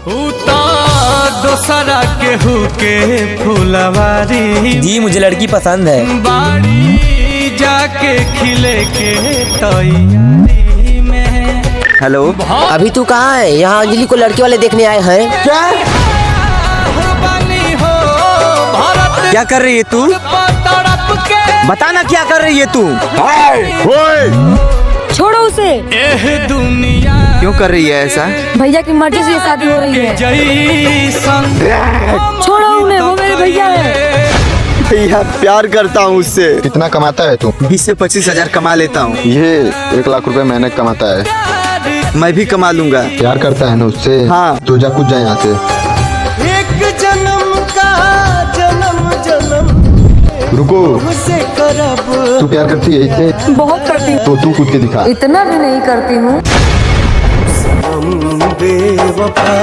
दोसरा केहू के फुलवारी जी मुझे लड़की पसंद है। बाड़ी जाके खिले के तैयारी में। हेलो, अभी तू कहाँ है? यहाँ अंजलि को लड़के वाले देखने आए हैं। क्या कर रही है तू? बताना क्या कर रही है तू? छोड़ो उसे। दुनिया क्यों कर रही है ऐसा? भैया की मर्जी से शादी हो रही है। छोड़ो उन्हें, वो मेरे भैया है। भैया प्यार करता हूँ उससे। कितना कमाता है तू? 20 से 25 हजार कमा लेता हूँ। ये 1 लाख रुपए महीने कमाता है। मैं भी कमा लूंगा। प्यार करता है ना उससे? हाँ। तो जा कुछ जा यहाँ से। एक जन्म का जन्म रुको, से करब। तू प्यार करती है इससे? बहुत करती हूँ। तो तू कूद के दिखा। इतना भी नहीं करती हूँ। बेवफा